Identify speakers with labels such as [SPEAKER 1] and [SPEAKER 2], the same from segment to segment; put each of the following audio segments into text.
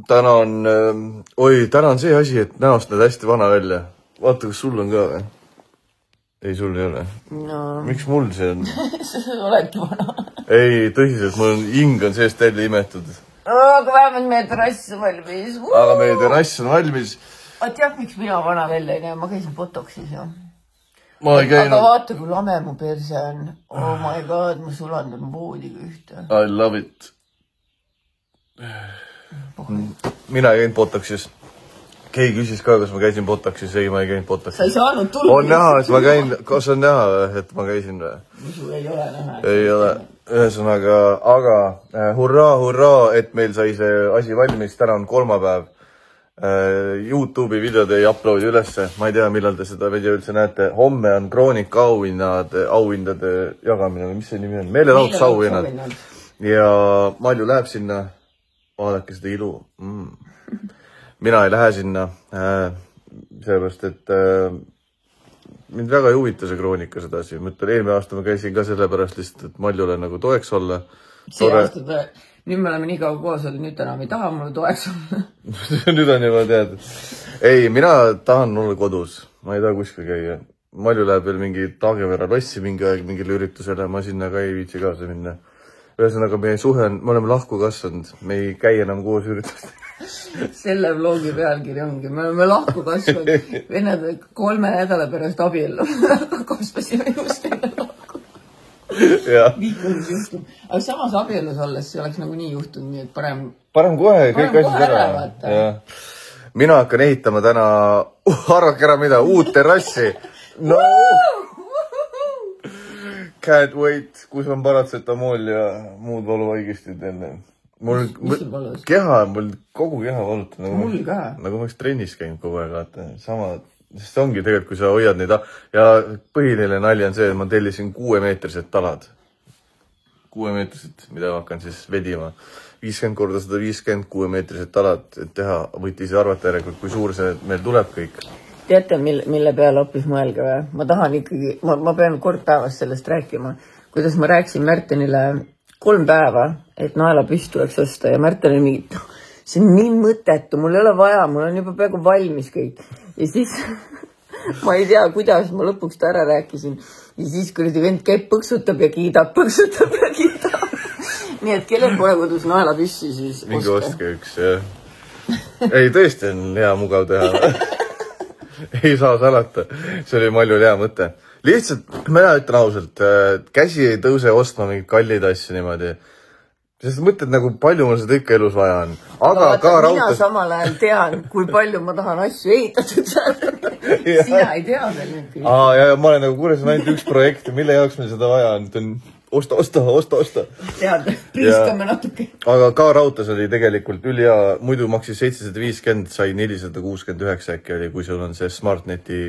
[SPEAKER 1] täna on see asi, et näost näed hästi vana välja. Vaata, kas sul on ka või? Ei, sul ei ole.
[SPEAKER 2] No.
[SPEAKER 1] Miks mul see on?
[SPEAKER 2] Sa oledki vana.
[SPEAKER 1] Ei, tõsiselt, mul on hing on seest välja imetud.
[SPEAKER 2] Aga vähemalt meie terrass on valmis.
[SPEAKER 1] Aga meie terrass on valmis.
[SPEAKER 2] Tead, miks mina vana välja ei näe? Ma käisin Botoxis ju.
[SPEAKER 1] Aga
[SPEAKER 2] vaata, kui lame mu perse on. Oh my god, ma sulandan voodiga ühte.
[SPEAKER 1] I love it. Mina ei käinud Botoxis. Keegi küsis ka, kas ma käisin Botoxis. Ei, ma ei käinud Botoxis.
[SPEAKER 2] Sa ei saanud tulla.
[SPEAKER 1] On näha, et ma käin. Kas on näha, et ma käisin või?
[SPEAKER 2] Musu ei ole näha.
[SPEAKER 1] Ei ole. Ühesõnaga, aga hurraa, et meil sai see asi valmis. Täna on kolmapäev. YouTube'i videod ei uploadi ülesse. Ma ei tea, millal te seda video üldse näete. Homme on Kroonika auhindade jagamine. Mis see nimi on? Meelelahutusauhinnad. Ja Malju läheb sinna. Vaadake seda ilu. Mina ei lähe sinna. Sellepärast, et mind väga ei huvita see Kroonika sedasi. Mõtlen, eelmine aasta ma käisin ka sellepärast lihtsalt, et Maljule nagu toeks olla.
[SPEAKER 2] See aasta nüüd me oleme nii kaua koos olnud, nüüd enam ei taha mulle toeks olla.
[SPEAKER 1] Nüüd on juba tead. Ei, mina tahan olla kodus. Ma ei taha kuskil käia. Malju läheb veel mingi Taagevera lossi mingi aeg mingile üritusele. Ma sinna ka ei viitsi kaasa minna. Ühesõnaga, meie suhe on, me oleme lahku kasvanud. Me ei käi enam koos üritust.
[SPEAKER 2] Selle vlogi pealkiri ongi. Me oleme lahku kasvanud. Vennad 3 nädala pärast abiellu. Kasvasime just enne lahku. Viikulis juhtub. Aga samas abiellus olles see oleks nagu nii juhtunud, nii et parem
[SPEAKER 1] kohe, kõik asjad ära. Mina hakkan ehitama täna, arvake ära mida, uut terrassi. No! Can't wait, kus on paratsetamool ja muud valuvaigistid jälle. Mul kogu keha valutab.
[SPEAKER 2] Mul ka.
[SPEAKER 1] Nagu ma oleks trennis käinud kogu aeg, sama. Sest ongi tegelikult, kui sa hoiad neid. Ja põhiline nali on see, et ma tellisin 6-meetrised talad. 6-meetrised, mida ma hakkan siis vedima. 50 korda 150 6-meetrised talad, et teha. Võite ise arvata järelikult, kui suur see meil tuleb kõik.
[SPEAKER 2] Teate, mille peale hoopis mõelge või? Ma tahan ikkagi, ma pean kord päevas sellest rääkima. Kuidas ma rääkisin Märtenile 3 päeva, et naela püst tuleks osta ja Märten oli mingi, see on nii mõttetu, mul ei ole vaja, mul on juba peaaegu valmis kõik. Ja siis ma ei tea, kuidas ma lõpuks ta ära rääkisin. Ja siis kuradi vend käib, põksutab ja kiidab. Nii et kellel pole kodus naela püssi, siis oska.
[SPEAKER 1] Mingi oska üks, jah. Ei, tõesti on hea mugav teha. Ei saa salata. See oli Maljul hea mõte. Lihtsalt, mina ütlen ausalt, käsi ei tõuse ostma mingid kallid asju niimoodi. Sest mõtled nagu palju mul seda ikka elus vaja on. Aga ka raudtes...
[SPEAKER 2] Mina samal ajal tean, kui palju ma tahan asju ehitatud saada. Sina ei tea veel nüüd küll.
[SPEAKER 1] Ja ma olen nagu kuules on ainult üks projekt, mille jaoks meil seda vaja on. Osta.
[SPEAKER 2] Tead, priiskame natuke.
[SPEAKER 1] Aga ka raudtes oli tegelikult ülihea. Muidu maksis 750, sai 469 äkki oli, kui sul on see SmartNeti,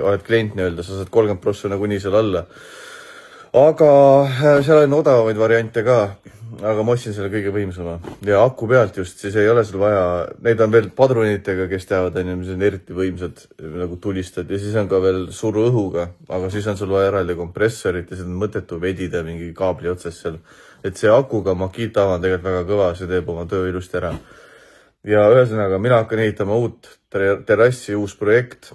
[SPEAKER 1] oled klient nii-öelda, sa saad 30% nagu nii seal alla. Aga seal on odavamaid variante ka. Aga ma ostsin selle kõige võimsama. Ja aku pealt just, siis ei ole sul vaja. Neid on veel padrunitega, kes teavad, mis on eriti võimsad, nagu tulistad. Ja siis on ka veel suru õhuga. Aga siis on sul vaja eraldi kompressorit ja seda on mõttetu vedida mingi kaabli otsas seal. Et see akuga Makita on tegelikult väga kõva, see teeb oma töö ilusti ära. Ja ühesõnaga, mina hakkan ehitama uut terrassi, uus projekt.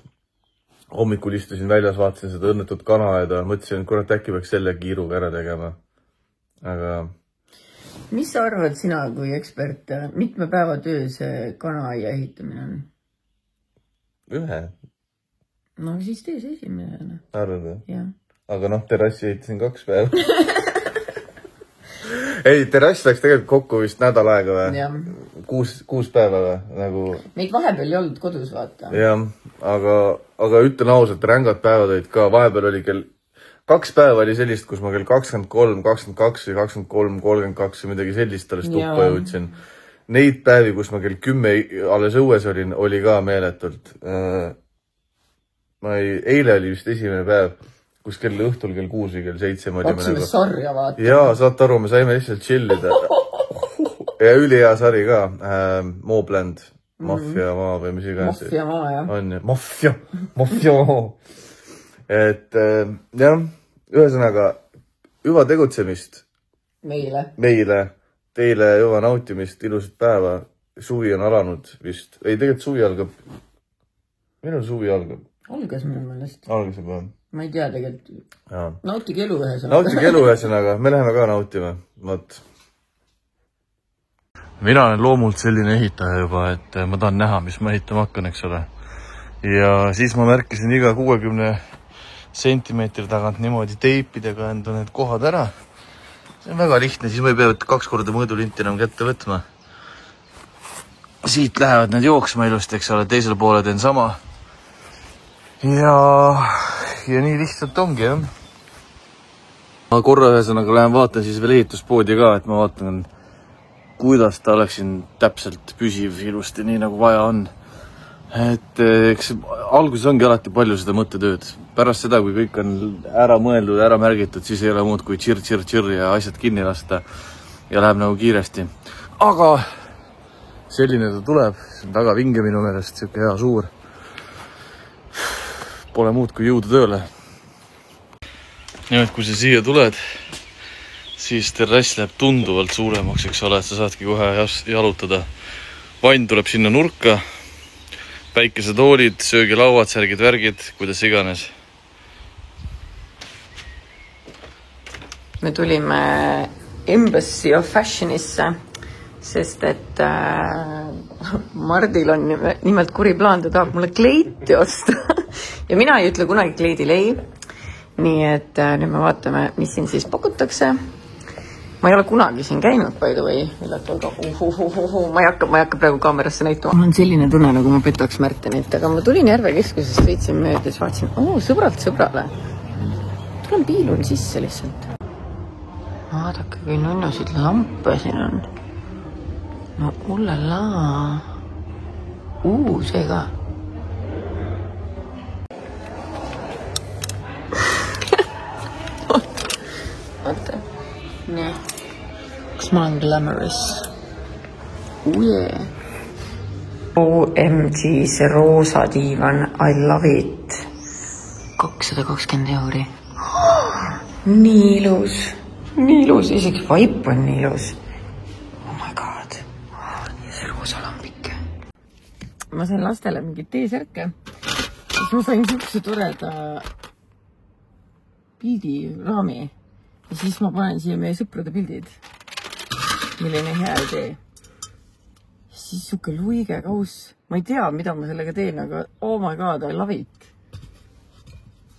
[SPEAKER 1] Hommikul istusin väljas, vaatasin seda õnnetut kanaaeda. Mõtlesin, et kurat äkki peaks selle kiiruga ära tegema. Aga...
[SPEAKER 2] Mis sa arvad sina kui ekspert, mitme päeva töö see kanaaia ehitamine on?
[SPEAKER 1] 1.
[SPEAKER 2] No siis tee see esimene.
[SPEAKER 1] Arvad või?
[SPEAKER 2] Jah.
[SPEAKER 1] Aga terrassi ehitasin 2 päeva. Ei, terrass läks tegelikult kokku vist nädal aega või?
[SPEAKER 2] Jah.
[SPEAKER 1] 6 päeva või? Nagu...
[SPEAKER 2] Meid vahepeal ei olnud kodus, vaata.
[SPEAKER 1] Jah, aga ütlen ausalt, rängad päevad olid ka. Vahepeal oli 2 päeva oli sellist, kus ma kell 23, 22 või 23, 32 või midagi sellist alles tuppa jõudsin. Neid päevi, kus ma kell 10 alles õues olin, oli ka meeletult. Eile oli vist esimene päev, kus kell õhtul kell 6 või kell 7 olime
[SPEAKER 2] nagu... sarja vaata.
[SPEAKER 1] Jaa, saad aru, me saime lihtsalt chillida. Ja ülihea sari ka, Moobland, Mafia maa või mis iganes.
[SPEAKER 2] Mafia maa, jah.
[SPEAKER 1] On ju, Mafia maa. Et jah, ühesõnaga, hüva tegutsemist.
[SPEAKER 2] Meile.
[SPEAKER 1] Teile hüva nautimist, ilusat päeva suvi on alanud vist. Ei, tegelikult suvi algab. Millal suvi algab?
[SPEAKER 2] Algas minu meelest.
[SPEAKER 1] Algas juba.
[SPEAKER 2] Ma ei tea tegelikult. Nautige elu ühesõnaga.
[SPEAKER 1] Nautige elu ühesõnaga. Me läheme ka nautima. Võt. Mina olen loomult selline ehitaja juba, et ma tahan näha, mis ma ehitama hakkan, eks ole. Ja siis ma märkisin iga 60 sentimeetri tagant niimoodi teipidega enda need kohad ära. See on väga lihtne, siis ma ei pea 2 korda mõõdulinti enam kätte võtma. Siit lähevad need jooksma ilusti, eks ole, teisel poole teen sama. Ja nii lihtsalt ongi, jah. Ma korra ühesõnaga lähen vaatan siis veel ehituspoodi ka, et ma vaatan, kuidas ta oleks siin täpselt püsiv ilusti, nii nagu vaja on. Et eks alguses ongi alati palju seda mõttetööd. Pärast seda, kui kõik on ära mõeldud, ära märgitud, siis ei ole muud kui tšir ja asjad kinni lasta ja läheb nagu kiiresti. Aga selline ta tuleb, see on väga vinge minu meelest, siuke hea suur. Pole muud kui jõuda tööle. Nimelt, kui sa siia tuled, siis terrass läheb tunduvalt suuremaks, eks ole, et sa saadki kohe jalutada. Vann tuleb sinna nurka, päikesetoolid, söögilauad, särgid, värgid, kuidas iganes.
[SPEAKER 2] Me tulime Embassy of Fashionisse, sest et Mardil on nimelt kuri plaan, ta tahab mulle kleiti osta. Ja mina ei ütle kunagi kleidil ei. Nii et nüüd me vaatame, mis siin siis pakutakse. Ma ei ole kunagi siin käinud, by the way. Ma ei hakka praegu kaamerasse näitama. Mul on selline tunne, nagu ma petaks Märtenit, aga ma tulin Järvekeskusest, sõitsin mööda, siis vaatasin, sõbralt sõbrale. Tulen piilun sisse lihtsalt. Vaadake, kui nunnusid lampe siin on. No ullala. See ka. Vaata. Nii. Kas ma olen glamorous? OMG, see roosa diivan. I love it. 220 €. Nii ilus. Nii ilus. Isegi vaip on nii ilus. Oh my god. See roosa lambike. Ma sain lastele mingit teesärke. Siis ma sain siukse toreda pildi-raami. Ja siis ma panen siia meie sõprade pildid. Milline hea idee. Siis suke luige kaus. Ma ei tea, mida ma sellega teen, aga oh my god, I love it.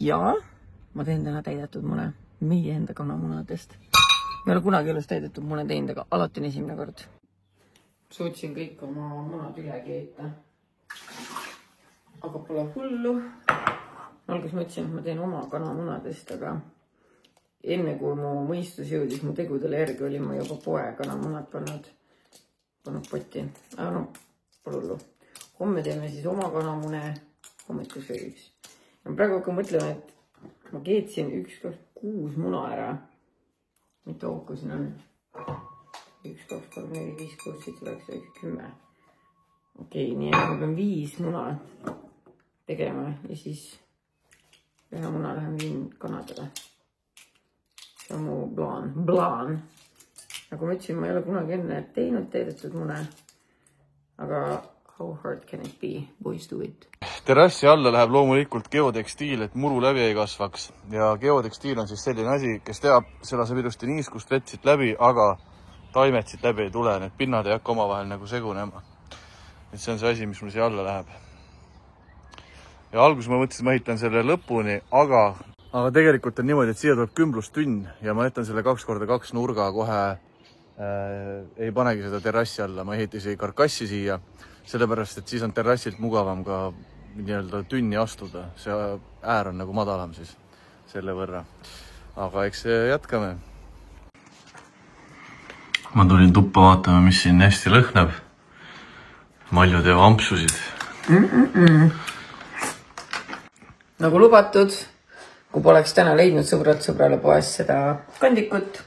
[SPEAKER 2] Ja ma teen täna täidetud mune. Meie enda kanamunadest. Me ei ole kunagi elus täidetud mune teinud, aga alati on esimene kord. Suutsin kõik oma munad üle keeta. Aga pole hullu. Alguses mõtlesin, et ma teen oma kanamunadest, aga enne kui mu mõistus jõudis mu tegudele järgi, oli ma juba poe kanamunad pannud potti. Aga no, pole hullu. Homme teeme siis oma kanamune hommikusöögiks. Ja praegu hakkan mõtlema, et ma keetsin 1, 2, 6 muna ära. Mitu auku siin on? 1, 2, 3, 4, 5, 6, 7, 8, 9, 10. Okei, nii et ma pean 5 muna tegema ja siis ühe muna lähen viin kanadele. See on mu plaan. Nagu ma ütlesin, ma ei ole kunagi enne teinud täidetud mune. Aga how hard can it be? Boys do it.
[SPEAKER 1] Terrassi alla läheb loomulikult geotekstiil, et muru läbi ei kasvaks. Ja geotekstiil on siis selline asi, kes teab, see laseb ilusti niiskust vett siit läbi, aga taimed siit läbi ei tule. Need pinnad ei hakka omavahel nagu segunema. Et see on see asi, mis mul siia alla läheb. Ja alguses ma mõtlesin, et ma ehitan selle lõpuni, aga tegelikult on niimoodi, et siia tuleb kümblustünn ja ma jätan selle 2x2 nurga kohe ei panegi seda terrassi alla. Ma ehitasin karkassi siia, sellepärast, et siis on terrassilt mugavam ka nii-öelda tünni astuda. See äär on nagu madalam siis selle võrra. Aga eks jätkame. Ma tulin tuppa vaatama, mis siin hästi lõhnab. Maljud ja ampsusid.
[SPEAKER 2] Nagu lubatud, kui poleks täna leidnud sõbralt sõbrale poes seda kandikut,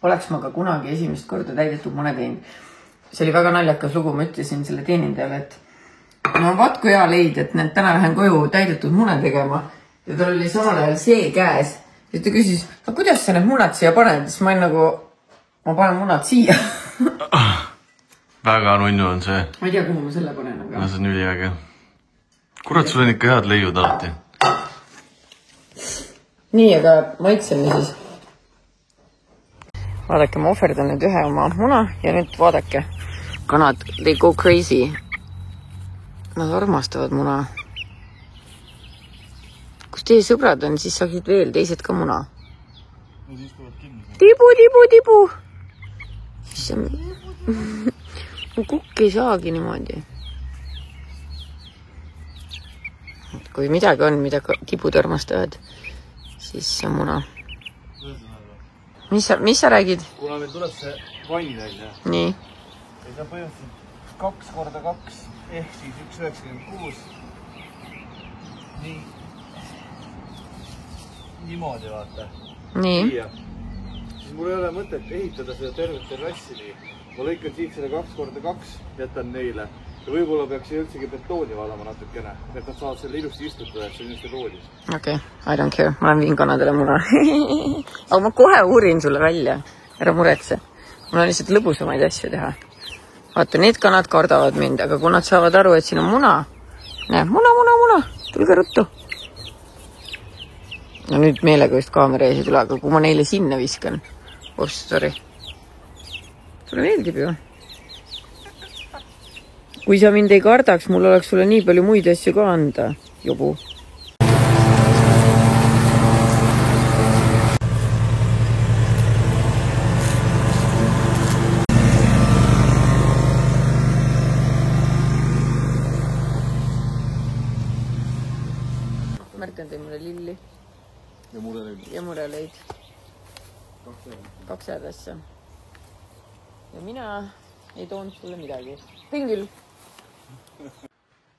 [SPEAKER 2] oleks ma ka kunagi esimest korda täidetud mune teinud. See oli väga naljakas lugu, ma ütlesin selle teenindajale, et no vaat kui hea leid, et need täna lähen koju täidetud mune tegema ja tal oli samal ajal see käes. Ja ta küsis, no kuidas sa need munad siia paned? Siis ma olin nagu, ma panen munad siia.
[SPEAKER 1] väga nunnu on see.
[SPEAKER 2] Ma ei tea, kuhu ma selle panen, aga...
[SPEAKER 1] No see on üliäge. Kurat, sul on ikka head leiud alati.
[SPEAKER 2] Nii, aga maitseme siis. Vaadake, ma ohverdan nüüd ühe oma muna ja nüüd vaadake. Kanad, they go crazy. Nad armastavad muna. Kus teie sõbrad on, siis saaksid veel teised ka muna. Tibu. Mu kukk ei saagi niimoodi. Kui midagi on, mida tibud armastavad, siis see on muna. Mis sa räägid?
[SPEAKER 1] Kuna meil tuleb see vann välja.
[SPEAKER 2] Nii.
[SPEAKER 1] Ja see on põhimõtteliselt 2x2 ehk siis 1,96. Niimoodi vaata.
[SPEAKER 2] Nii.
[SPEAKER 1] Siis mul ei ole mõtet ehitada seda tervet terrassi nii. Ma lõikan siit selle 2x2, jätan neile. Ja võib-olla peaks üldsegi betooni valama natukene, et nad saavad selle ilusti istutada, et see on just roodis.
[SPEAKER 2] Okei, I don't care. Ma olen viin kanadele muna. Aga ma kohe uurin sulle välja. Ära muretse. Mul on lihtsalt lõbusamaid asju teha. Vaata, need kanad kardavad mind, aga kui nad saavad aru, et siin on muna. Näe, muna. Tulge ruttu. No nüüd meelega just kaamera ees ei tule, aga kui ma neile sinna viskan. Sorry. Sulle meeldib ju. Kui sa mind ei kardaks, mul oleks sulle nii palju muid asju ka anda, jobu. Märten tõi mulle lilli. Ja mureleid. 2 head asja. Ja mina ei toonud sulle midagi. Tõin küll.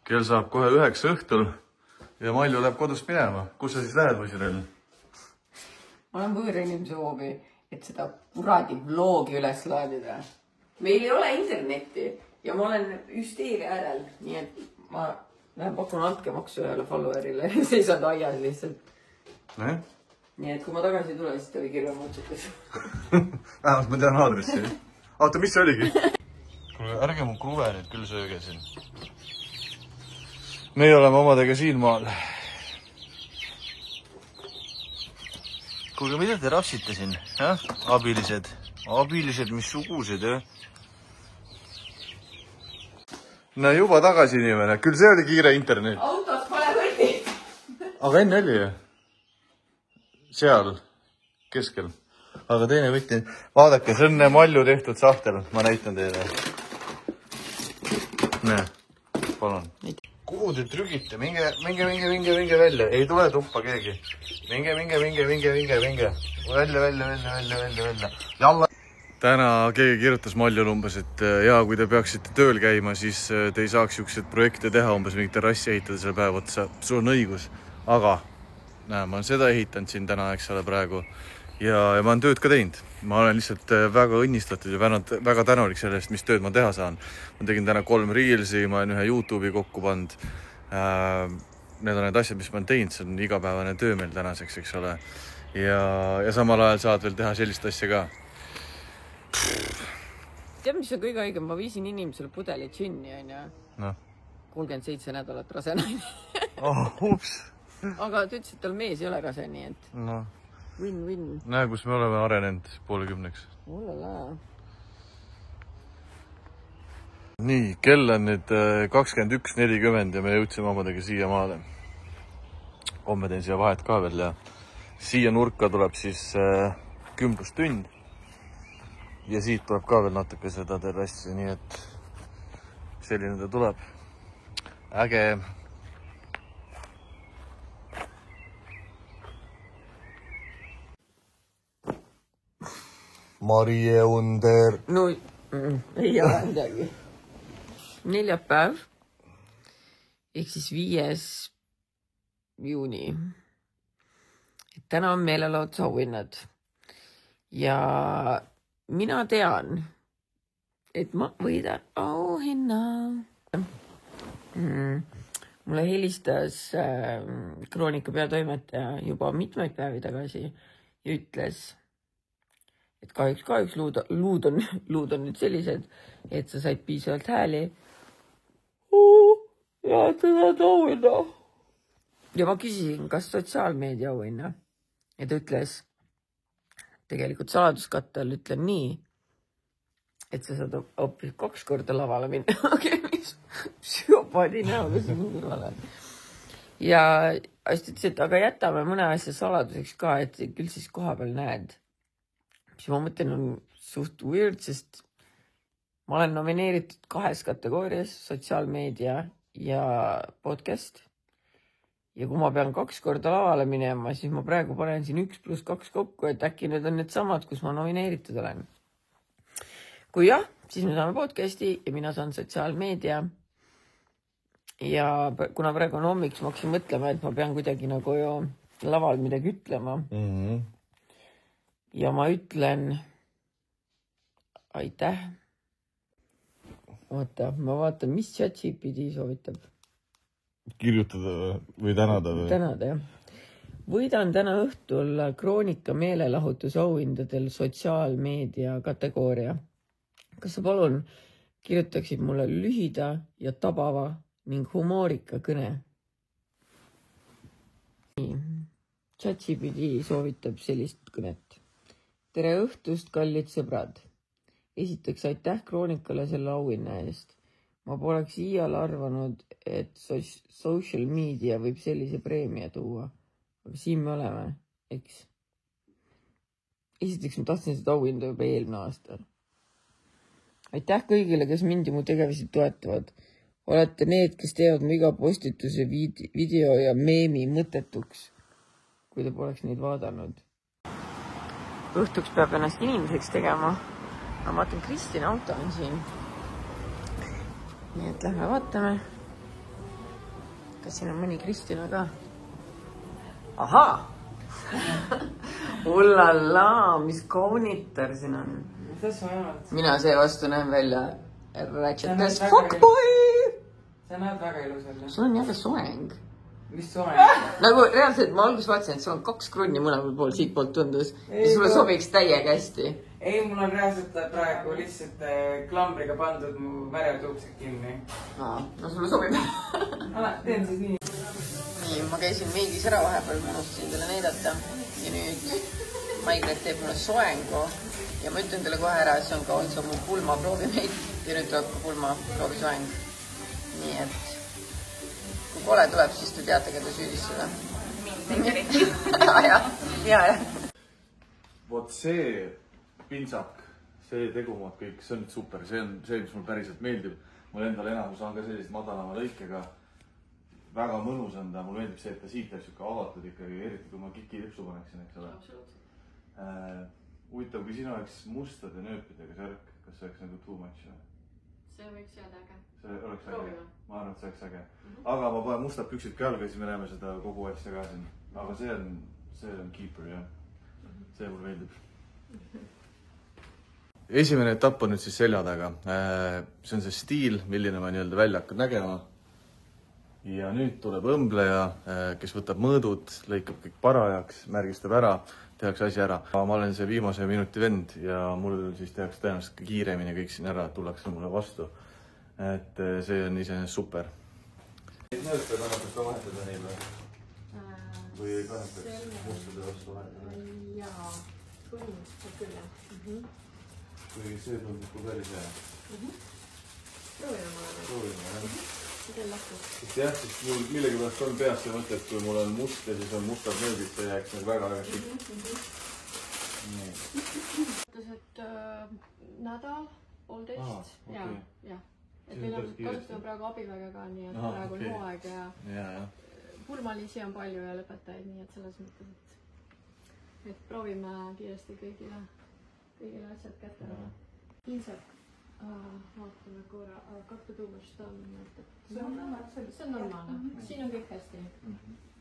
[SPEAKER 1] Kell saab kohe 9 õhtul ja Malju läheb kodust minema. Kus sa siis lähed, Võisirel?
[SPEAKER 2] Ma olen võõra inimese hoobi, et seda kuradi vlogi üles laadida. Meil ei ole internetti ja ma olen hüsteeria äärel. Nii et ma lähen pakun altkäemaksu ühele followerile ja seisad aias lihtsalt. Nii et kui ma tagasi tule, siis ta oli kirja mutsukas.
[SPEAKER 1] Vähemalt ma tean aadressi. Oota, mis see oligi? Ärge mu kruve nüüd küll sööge siin. Meie oleme omadega siin maal. Kuulge, mida te rapsite siin? Abilised. Abilised, mis sugused, jah? No juba tagasi inimene. Küll see oli kiire internet.
[SPEAKER 2] Autos pole võldi.
[SPEAKER 1] Aga enne oli ju? Seal. Keskel. Aga teine võtti. Vaadake, see on Malju tehtud sahtel. Ma näitan teile. Näe, palun. Kuhu te trügite? Minge välja. Ei tule tuppa keegi. Minge. Välja. Jalla. Täna keegi kirjutas Maljul umbes, et jaa, kui te peaksite tööl käima, siis te ei saaks siukseid projekte teha, umbes mingit terrassi ehitada selle päeva otsa. Sul on õigus. Aga näe, ma olen seda ehitanud siin täna, eks ole, praegu. Ja ma olen tööd ka teinud. Ma olen lihtsalt väga õnnistatud ja väga tänulik sellest, mis tööd ma teha saan. Ma tegin täna 3 reelsi, ma olen ühe YouTube'i kokku pannud. Need on need asjad, mis ma olen teinud. See on igapäevane töö meil tänaseks, eks ole. Ja samal ajal saad veel teha sellist asja ka.
[SPEAKER 2] Tead, mis on kõige õigem? Ma viisin inimesele pudeli džinni, on ju? 37 nädalat rase naine.
[SPEAKER 1] Ups.
[SPEAKER 2] Aga ta ütles, et tal mees ei ole rase, nii et... Win-win.
[SPEAKER 1] Näe, kus me oleme arenenud 9:30.
[SPEAKER 2] Olala.
[SPEAKER 1] Nii, kell on nüüd 21:40 ja me jõudsime omadega siia maale. Homme teen siia vahet ka veel ja siia nurka tuleb siis kümplustünn. Ja siit tuleb ka veel natuke seda terrassi, nii et selline ta tuleb. Äge. Marie Under.
[SPEAKER 2] No, ei ole midagi. Neljapäev. Ehk siis 5. juuni. Täna on meelelood auhinnad. Ja mina tean, et ma võidan auhinna. Mulle helistas Kroonika peatoimetaja juba mitmeid päevi tagasi ja ütles, et kahjuks luud on nüüd sellised, et sa said piisavalt hääli. Ja teda auhinna. Ja ma küsisin, kas sotsiaalmeedia auhinna. Ja ta ütles, tegelikult saladuskattel ütlen nii, et sa saad hoopis 2 korda lavale minna. Okei, mis psühhopaadi näoga siin kõrvale. Ja hästi ütles, et aga jätame mõne asja saladuseks ka, et küll siis koha peal näed. Siis ma mõtlen, on suht weird, sest ma olen nomineeritud 2 kategoorias, sotsiaalmeedia ja podcast. Ja kui ma pean 2 korda lavale minema, siis ma praegu panen siin 1+2 kokku, et äkki need on need samad, kus ma nomineeritud olen. Kui jah, siis me saame podcasti ja mina saan sotsiaalmeedia. Ja kuna praegu on hommik, siis ma hakkasin mõtlema, et ma pean kuidagi nagu ju laval midagi ütlema. Ja ma ütlen aitäh. Oota, ma vaatan, mis ChatGPT soovitab.
[SPEAKER 1] Kirjutada või tänada või?
[SPEAKER 2] Tänada, jah. Võidan täna õhtul Kroonika meelelahutusauhindadel sotsiaalmeedia kategooria. Kas sa palun kirjutaksid mulle lühida ja tabava ning humoorika kõne? ChatGPT soovitab sellist kõnet. Tere õhtust, kallid sõbrad. Esiteks aitäh Kroonikale selle auhinna eest. Ma poleks iial arvanud, et social media võib sellise preemia tuua. Aga siin me oleme, eks? Esiteks ma tahtsin seda auhinda juba eelmine aastal. Aitäh kõigile, kes mind ja mu tegevusi toetavad. Olete need, kes teevad mu iga postituse video ja meemi mõttetuks, kui te poleks neid vaadanud. Õhtuks peab ennast inimeseks tegema. Ma vaatan, Kristine auto on siin. Nii et lähme vaatame. Kas siin on mõni Kristina ka? Ahaa! Ullala, mis kaunitar siin on. Mina see vastu näen välja ratchet as fuckboy.
[SPEAKER 3] Sa näed väga ilus välja.
[SPEAKER 2] Sul on jälle soeng.
[SPEAKER 3] Mis soeng?
[SPEAKER 2] Nagu reaalselt ma alguses vaatasin, et sul on 2 krunni mõlemal pool, siit poolt tundus. Ja sulle sobiks täiega hästi.
[SPEAKER 3] Ei, mul on reaalselt praegu lihtsalt klambriga pandud mu väretuuksed kinni.
[SPEAKER 2] No sulle sobib.
[SPEAKER 3] Teen siis nii.
[SPEAKER 2] Nii, ma käisin meigis ära vahepeal, ma unustasin teile näidata. Ja nüüd Maigret teeb mulle soengu. Ja ma ütlen teile kohe ära, et see on ka olnud mu pulmaproovimeid. Ja nüüd tuleb ka pulmaproovisoeng. Nii et kui kole tuleb, siis te teate, keda süüdistada. Ja.
[SPEAKER 1] Vot see pintsak, see tegumad kõik, see on super. See on see, mis mul päriselt meeldib. Mul endal enamus on ka sellist madalama lõikega. Väga mõnus on ta. Mul meeldib see, et ta siit jääb siuke avatud ikkagi, eriti kui ma kiki lipsu paneksin, eks ole. Huvitav, kui sinu oleks mustade nööpidega särk, kas see oleks nagu too much?
[SPEAKER 4] See võiks jääda äge.
[SPEAKER 1] See oleks äge. Ma arvan, et see oleks äge. Aga ma panen mustad püksid ka jalga, siis me näeme seda kogu asja ka siin. Aga see on keeper, jah. See mul meeldib. Esimene etapp on nüüd siis selja taga. See on see stiil, milline ma nii-öelda välja hakkad nägema. Ja nüüd tuleb õmbleja, kes võtab mõõdud, lõikab kõik parajaks, märgistab ära, tehakse asi ära. Ma olen see viimase minuti vend ja mul siis tehakse tõenäoliselt kiiremini kõik siin ära, tullakse mulle vastu. Et see on iseenesest super. Nööpe kannatakse ka vahetada neil või kannatakse mustade vastu vahetada?
[SPEAKER 4] Jaa, põhimõtteliselt küll, jah.
[SPEAKER 1] Kui see tundub kui päris hea.
[SPEAKER 4] Proovime mulle.
[SPEAKER 1] Proovime, jah.
[SPEAKER 4] Teil lahkus.
[SPEAKER 1] Jah, siis mul millegi pärast on peas see mõte, et kui mul on must ja siis on mustad nööbid, see jääks nagu väga kõik.
[SPEAKER 4] Mõttes, et nädal, poolteist. Jah. Et meil on kasutame praegu abiväge ka, nii et praegu on hooaeg ja pulmalisi on palju ja lõpetajaid, nii et selles mõttes, et proovime kiiresti kõigile asjad kätte. Ilmselt vaatame korra, kakka tuumast on, see on normaalne, siin on kõik hästi.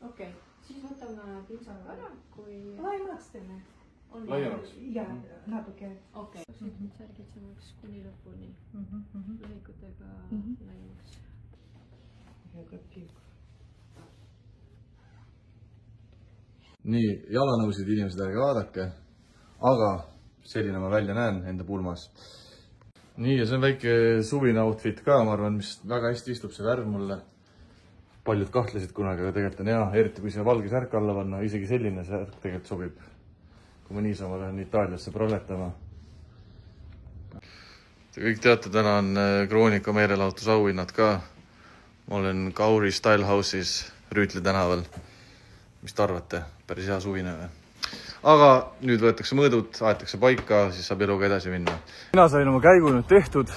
[SPEAKER 4] Okei, siis võtame pintsaga ära, kui...
[SPEAKER 5] Laimaks teeme.
[SPEAKER 1] Laiemaks?
[SPEAKER 5] Ja, natuke.
[SPEAKER 4] Okei. Särgitsemaks kuni lõpuni. Lõhikutega laiemaks.
[SPEAKER 5] Väga piik.
[SPEAKER 1] Nii, jalanõusid inimesed ärge vaadake, aga selline ma välja näen enda pulmas. nii, ja see on väike suvine outfit ka, ma arvan, mis väga hästi istub see värv mulle. Paljud kahtlesid kunagi, aga tegelikult on hea, eriti kui see valge särk alla panna, isegi selline särk tegelikult sobib. Kui ma niisama lähen Itaaliasse proletama. Te kõik teate, täna on Kroonika meelelahutusauhinnad ka. Ma olen Kauri Stylehouse'is Rüütli tänaval. Mis te arvate? Päris hea suvine või? Aga nüüd võetakse mõõdud, aetakse paika, siis saab eluga edasi minna. Mina sain oma käigu nüüd tehtud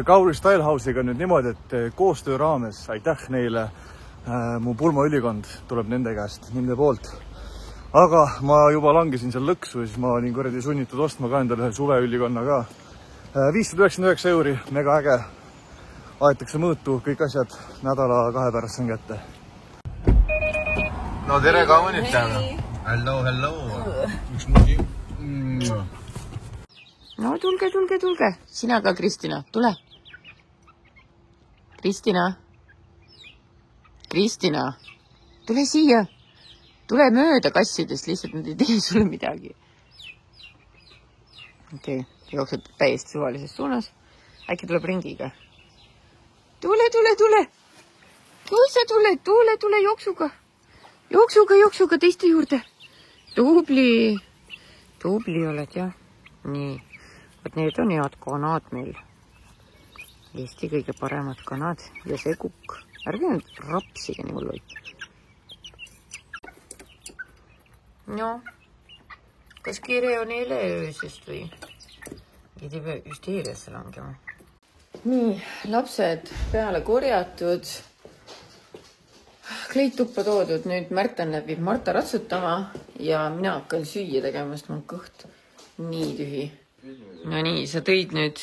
[SPEAKER 1] Kauri Stylehouse'iga nüüd niimoodi, et koostöö raames aitäh neile. Mu pulmaülikond tuleb nende käest, nende poolt. Aga ma juba langesin seal lõksu ja siis ma olin kuradi sunnitud ostma ka endale ühe suveülikonna ka. 599 €, mega äge. Aetakse mõõtu, kõik asjad nädala 2 pärast on kätte. No tere ka mõnitame. Hello. Üks mugi.
[SPEAKER 2] No tulge. Sina ka, Kristina, tule. Kristina, tule siia. Tule mööda kassidest, lihtsalt nad ei tee sulle midagi. Okei, jookseb täiesti suvalises suunas. Äkki tuleb ringiga. Tule. Kui sa tule jooksuga. Jooksuga teiste juurde. Tubli oled, jah. Nii, võt need on head kanad meil. Eesti kõige paremad kanad ja see kukk. Ärge nüüd rapsige nii mullu. No, kas kire on eile öösest või? Ei tebe hüsteeriasse langema. Nii, lapsed peale korjatud. Kleit tuppa toodud, nüüd Märten läbib Marta ratsutama ja mina hakkan süüa tegema, sest ma on kõht nii tühi. No nii, sa tõid nüüd...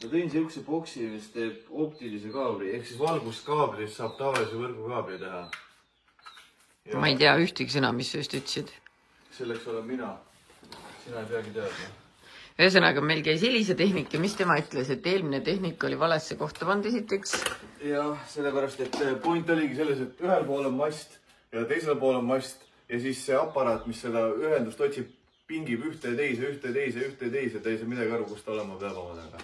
[SPEAKER 1] Ma tõin siukse boksi, mis teeb optilise kaabli, ehk siis valguskaablist saab tavalise võrgukaabli teha. Ja
[SPEAKER 2] ma ei tea ühtegi sõna, mis sa just ütlesid.
[SPEAKER 1] Selleks olen mina. Sina ei peagi teadma.
[SPEAKER 2] Ühesõnaga, meil käis Elisa tehnik ja mis tema ütles, et eelmine tehnik oli valesse kohta pannud esiteks?
[SPEAKER 1] Jah, sellepärast, et point oligi selles, et ühel pool on mast ja teisel pool on mast ja siis see aparaat, mis seda ühendust otsib, pingib ühte ja teise, ta ei saa midagi aru, kus ta olema peab omadega.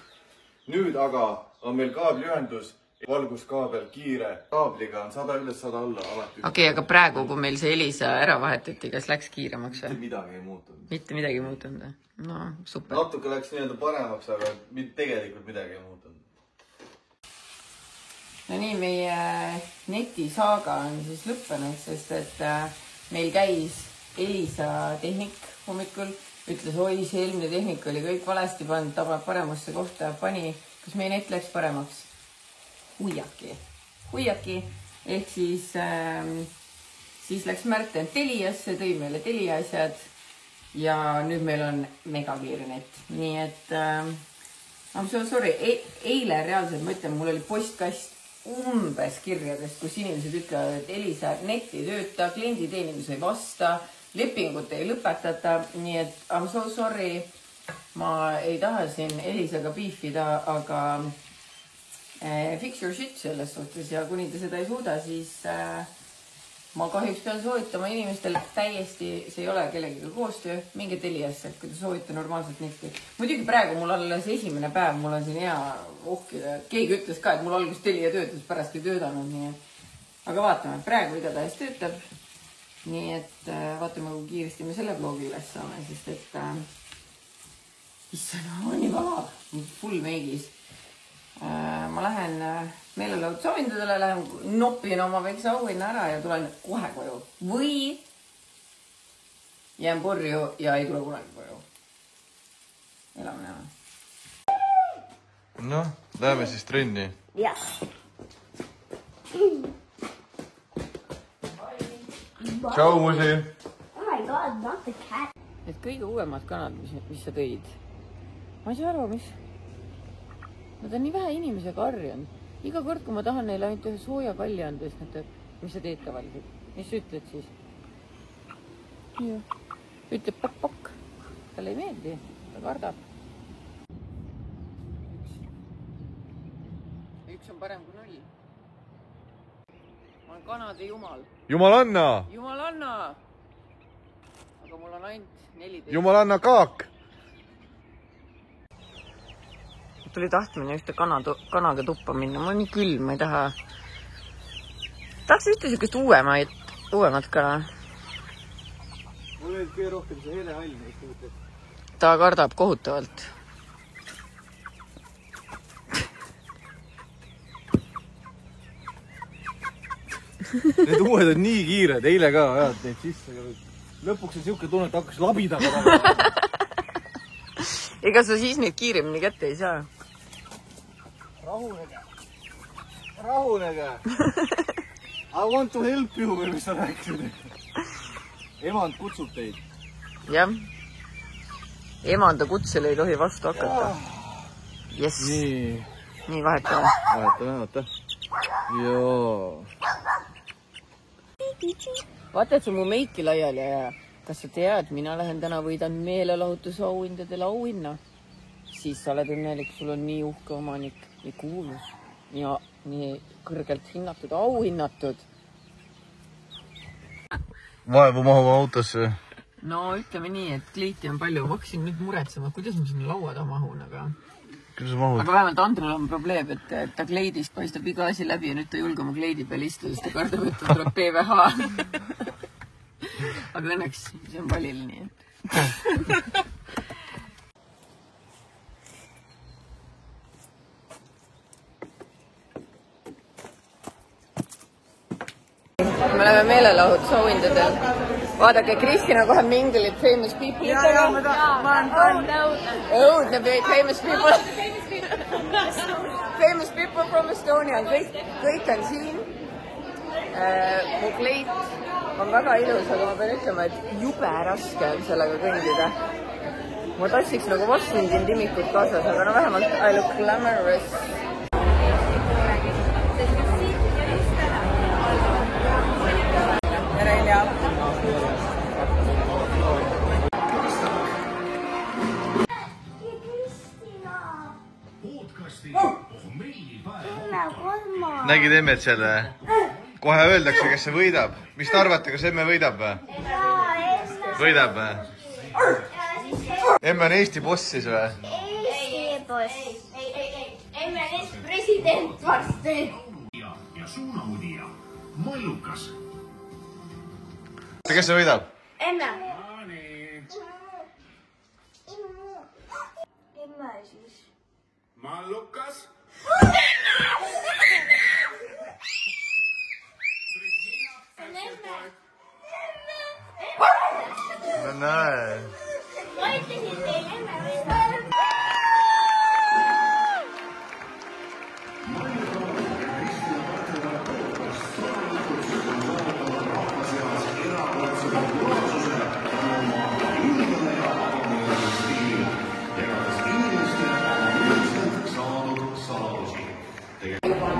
[SPEAKER 1] Nüüd aga on meil kaabliühendus, valguskaabel kiire, kaabliga on 100 üles 100 alla alati.
[SPEAKER 2] Okei, aga praegu, kui meil see Elisa ära vahetati, kas läks kiiremaks või?
[SPEAKER 1] Mitte midagi ei muutunud.
[SPEAKER 2] Mitte midagi ei muutunud. No, super.
[SPEAKER 1] Natuke läks nii-öelda paremaks, aga tegelikult midagi ei muutunud.
[SPEAKER 2] No nii, meie netisaaga on siis lõppenud, sest et meil käis Elisa tehnik hommikul, ütles, oi, see eelmine tehnik oli kõik valesti pannud, tabab paremasse kohta, pani, kas meie net läks paremaks? Huiaki. Ehk siis läks Märten Teliasse, tõi meile Telia asjad ja nüüd meil on megakiire net. Nii et, I'm so sorry, eile reaalselt, ma ütlen, mul oli postkast umbes kirjadest, kus inimesed ütlevad, et Elisa net ei tööta, kliendi teenindus ei vasta, lepingut ei lõpetata, nii et I'm so sorry, ma ei taha siin Elisaga beefida, aga fix your shit selles suhtes ja kuni te seda ei suuda, siis ma kahjuks pean soovitama inimestele täiesti, see ei ole kellegiga koostöö, minge Teliasse, kui te soovite normaalselt netti. Muidugi praegu mul alles esimene päev, mul on siin hea ohkida. Keegi ütles ka, et mul algus Telia töötas, pärast ei töötanud, nii et... Aga vaatame, praegu igatahes töötab. Nii et vaatame, kui kiiresti me selle blogi üles saame, sest et issand, on nii vaha, full meigis. Ma lähen meelelahutusauhindadele, lähen nopin oma väikse auhinna ära ja tulen kohe koju. Või jään purju ja ei tule kunagi koju. Elame näeme.
[SPEAKER 1] Noh, läheme siis trenni.
[SPEAKER 6] Jah.
[SPEAKER 1] Tšau, musi!
[SPEAKER 6] Oh my god, not the cat.
[SPEAKER 2] Need kõige uuemad kanad, mis sa tõid. Ma ei saa aru, mis... Nad on nii vähe inimesega harjunud. Iga kord, kui ma tahan neile ainult ühe sooja kalli anda, siis nad teeb, mis sa teed tavaliselt? Mis sa ütled siis? Ütleb pakk. Talle ei meeldi, ta kardab. Üks on parem kui 0. Ma olen kanade jumal.
[SPEAKER 1] Jumalanna!
[SPEAKER 2] Jumalanna! aga mul on ainult 14.
[SPEAKER 1] Jumalanna kaak!
[SPEAKER 2] Tuli tahtmine ühte kanaga tuppa minna. Mul on nii külm, ma ei taha. Tahaks ühte sellist uuemat kana.
[SPEAKER 1] Mul oli kõige rohkem see hele hall.
[SPEAKER 2] Ta kardab kohutavalt.
[SPEAKER 1] Need uued on nii kiired, eile ka ajad neid sisse. Lõpuks on siuke tunne, et hakkas labidaga taga.
[SPEAKER 2] Ega sa siis neid kiiremini kätte ei saa.
[SPEAKER 1] Rahunege. Rahunege. I want to help you, või mis sa rääkisid. Emand kutsub teid.
[SPEAKER 2] Jah. Emanda kutsele ei tohi vastu hakata. Yes. Nii vahetame.
[SPEAKER 1] Vahetame, vaata. Joo.
[SPEAKER 2] Vaata, et sul mu meiki laiali ja kas sa tead, mina lähen täna võidan meelelahutuse auhindadele auhinna. Siis sa oled õnnelik, sul on nii uhke omanik, nii kuulus, nii kõrgelt hinnatud, auhinnatud.
[SPEAKER 1] Vaevu mahu autosse.
[SPEAKER 2] No ütleme nii, et kleiti on palju. Ma hakkasin nüüd muretsema, kuidas ma sinna laua taha mahun, aga vähemalt Andrel on probleem, et ta kleidist paistab iga asi läbi ja nüüd ta julge oma kleidi peal istuda, sest ta kardab, et ta tuleb PVH. Aga õnneks see on valil nii, et... Me oleme meelelahutusauhindadel. Vaadake, Kristina kohe mingelib famous people.
[SPEAKER 3] Ja, ma olen
[SPEAKER 2] Õudne famous people. Famous people from Estonia. Kõik on siin. Mu kleit on väga ilus, aga ma pean ütlema, et jube raske on sellega kõndida. Ma tassiks nagu Washington timikut kaasas, aga no vähemalt I look glamorous.
[SPEAKER 1] Nägid emmed selle? Kohe öeldakse, kes see võidab. Mis te arvate, kas emme võidab või? Võidab või? Emme on Eesti boss siis või?
[SPEAKER 6] Eesti boss. Emme on Eesti president varsti.
[SPEAKER 7] Ja suunaudija, Mallukas.
[SPEAKER 1] Kes see võidab?
[SPEAKER 6] Emme. Emme siis.
[SPEAKER 7] Mallukas.
[SPEAKER 1] No näe.
[SPEAKER 6] Ma ütlesin teile emme võidab.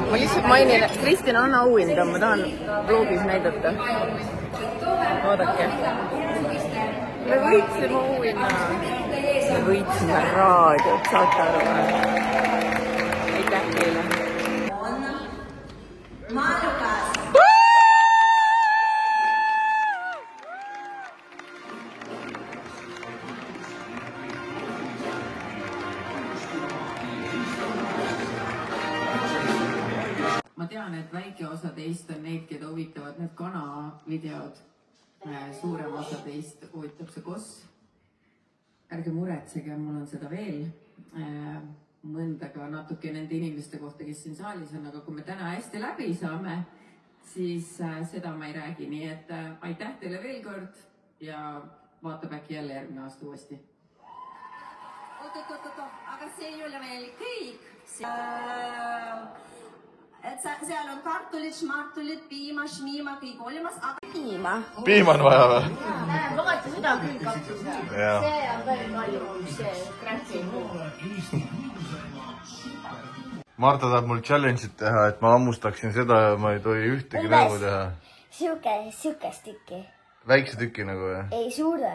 [SPEAKER 2] Ma lihtsalt mainin, et Kristina on auhinda, ma tahan vlogis näidata. Vaadake. Me võitsime auhinna. Me võitsime raadiot, saate aru. Aitäh teile. Ma tean, et väike osa teist on neid, keda huvitavad need kanavideod. Suurem osa teist huvitab see koss. Ärge muretsege, mul on seda veel. Mõnda ka natuke nende inimeste kohta, kes siin saalis on, aga kui me täna hästi läbi saame, siis seda ma ei räägi. Nii et aitäh teile veel kord ja vaatab äkki jälle järgmine aasta uuesti.
[SPEAKER 8] Oot, aga see ei ole veel kõik. Seal on kartulid, šmartulid, piima, šmiima, kõik olemas, aga piima.
[SPEAKER 1] Piima on vaja või?
[SPEAKER 6] Vaata seda küll kaktus. See on veel palju, see kräppi.
[SPEAKER 1] Marta tahab mul challenge'it teha, et ma hammustaksin seda ja ma ei tohi ühtegi nägu teha.
[SPEAKER 6] Siukest tükki.
[SPEAKER 1] Väikse tüki nagu või?
[SPEAKER 6] Ei, suure.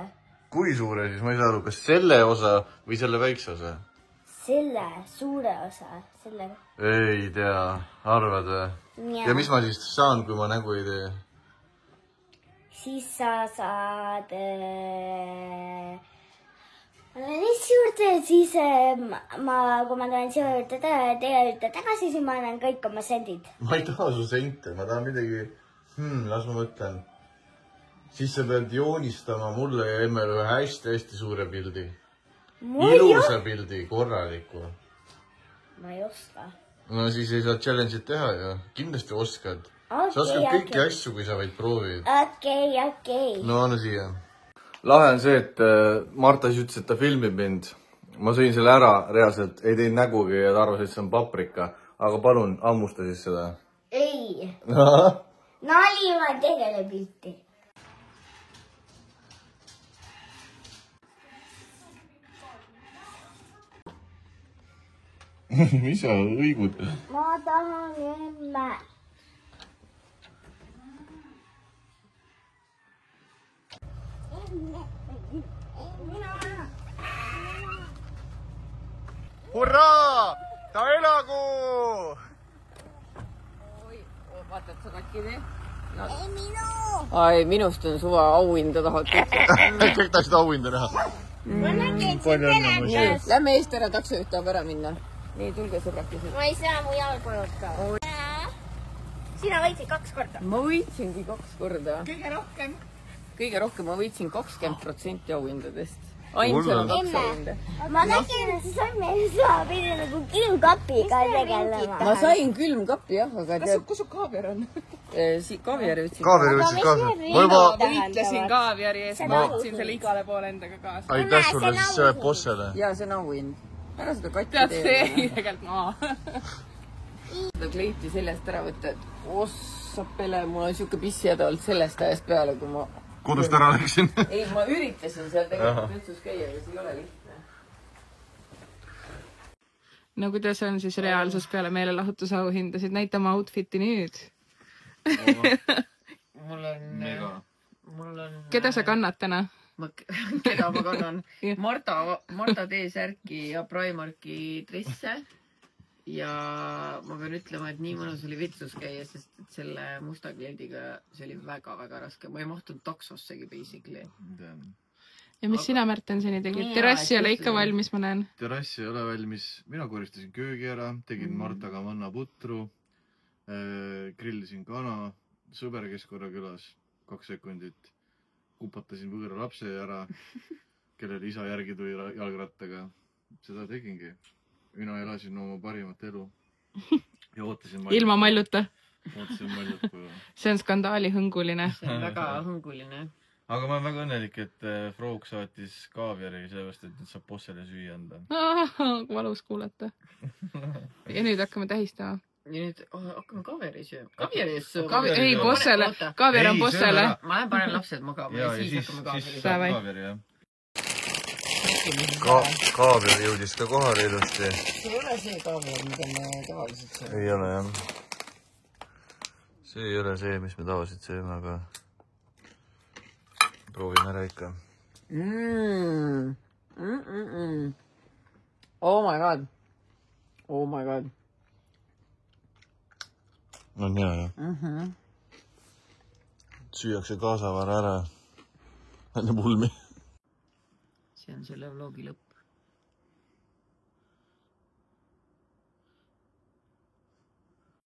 [SPEAKER 1] Kui suure siis? Ma ei saa aru, kas selle osa või selle väikse osa?
[SPEAKER 6] Selle suure osa. Selle.
[SPEAKER 1] Ei tea, arvad või? Ja mis ma siis saan, kui ma nägu ei tee?
[SPEAKER 6] siis sa saad Lissi juurde ja siis kui ma tulen siia juurde teie juurde tagasi, siis ma annan kõik oma sendid.
[SPEAKER 1] Ma ei taha su sente, ma tahan midagi, las ma mõtlen. Siis sa pead joonistama mulle ja Emmele ühe hästi suure pildi. Ilusa pildi, korraliku.
[SPEAKER 6] Ma ei oska.
[SPEAKER 1] No siis ei saa challenge'it teha ja kindlasti oskad. Sa oskad kõiki asju, kui sa vaid proovid.
[SPEAKER 6] Okei.
[SPEAKER 1] No anna siia. Lahe on see, et Marta siis ütles, et ta filmib mind. Ma sõin selle ära reaalselt, ei teinud nägugi ja ta arvas, et see on paprika. Aga palun, ammusta siis seda.
[SPEAKER 6] Ei. Nali ma tegele pilti.
[SPEAKER 1] Mis sa õigud?
[SPEAKER 6] Ma tahan emme.
[SPEAKER 1] Hurraa! Ta elagu!
[SPEAKER 2] Oi, vaata, et sa katki tee.
[SPEAKER 6] Ei minu!
[SPEAKER 2] Ai, minust on suva auhinda tahad kõik.
[SPEAKER 1] Kõik tahtsid auhinda näha. Palju õnne, muidugi.
[SPEAKER 2] Lähme eest ära, taksojuht tahab ära minna. Nii, tulge sõbrakesed.
[SPEAKER 6] Ma ei saa, mu jalg vajuta. Sina võitsid 2 korda.
[SPEAKER 2] Ma võitsingi 2 korda. Kõige rohkem ma võitsin 20% auhindadest. Ainsana 2 auhinda.
[SPEAKER 6] Ma nägin, et sa pidi nagu külmkapiga tegelema.
[SPEAKER 2] Ma sain külmkapi, jah, aga tead...
[SPEAKER 5] Kus su kaaviar on?
[SPEAKER 2] Kaaviari võtsin.
[SPEAKER 1] Kaaviari võtsid kaasa. Ma juba...
[SPEAKER 5] Võitlesin kaaviari eest, ma võtsin selle igale poole endaga kaasa.
[SPEAKER 1] Aitäh sulle, siis see läheb bossele.
[SPEAKER 2] Jaa, see on auhind. Ära seda katti
[SPEAKER 5] Tead, see ei tegelikult maa.
[SPEAKER 2] Seda kleiti seljast ära võtta, et ossapele, mul on siuke pissihäda olnud sellest ajast peale, kui ma...
[SPEAKER 1] Kodust ära läksin.
[SPEAKER 2] Ei, ma üritasin seal tegelikult mütsus käia, aga see ei ole lihtne.
[SPEAKER 5] No kuidas on siis reaalsus peale meelelahutuse auhindasid? Näita oma outfiti nüüd.
[SPEAKER 2] Mul on...
[SPEAKER 5] Keda sa kannad täna?
[SPEAKER 2] Keda ma kannan? Marta T-särki ja Primarki dresse. Ja ma pean ütlema, et nii mõnus oli vitsus käia, sest et selle musta kleidiga see oli väga-väga raske. Ma ei mahtunud taksossegi basically.
[SPEAKER 5] Ja mis sina, Märten, seni tegid? Terrassi ei ole ikka valmis, ma näen.
[SPEAKER 9] Terrassi ei ole valmis. Mina koristasin köögi ära, tegin Martaga mannaputru, grillisin kana, sõber kes korra külas, 2 sekundit. Kupatasin võõra lapse ära, kellele isa järgi tuli jalgrattaga. Seda tegingi. Mina elasin oma parimat elu ja ootasin mallut.
[SPEAKER 5] Ilma malluta?
[SPEAKER 9] Ootasin mallut.
[SPEAKER 5] See on skandaali-hõnguline.
[SPEAKER 2] See on väga hõnguline.
[SPEAKER 1] Aga ma olen väga õnnelik, et Froog saatis kaaviari, sellepärast, et nüüd saab bossele süüa anda.
[SPEAKER 5] Valus kuulata. Ja nüüd hakkame tähistama.
[SPEAKER 2] Ja nüüd hakkame kaaviari sööma.
[SPEAKER 5] Ei, bossele. Kaaviar on bossele.
[SPEAKER 2] Ma lähen panen lapsed magama ja siis hakkame kaaviari sööma.
[SPEAKER 1] Kaaviar jõudis ka kohale ilusti.
[SPEAKER 2] See ei ole see kaaviar, mida me tavaliselt sööme.
[SPEAKER 1] Ei ole, jah. See ei ole see, mis me tavaliselt sööme, aga proovime ära ikka.
[SPEAKER 2] Oh my god. Oh my god.
[SPEAKER 1] On hea, jah. Süüakse kaasavara ära. Enne pulmi.
[SPEAKER 2] See on selle vlogi lõpp.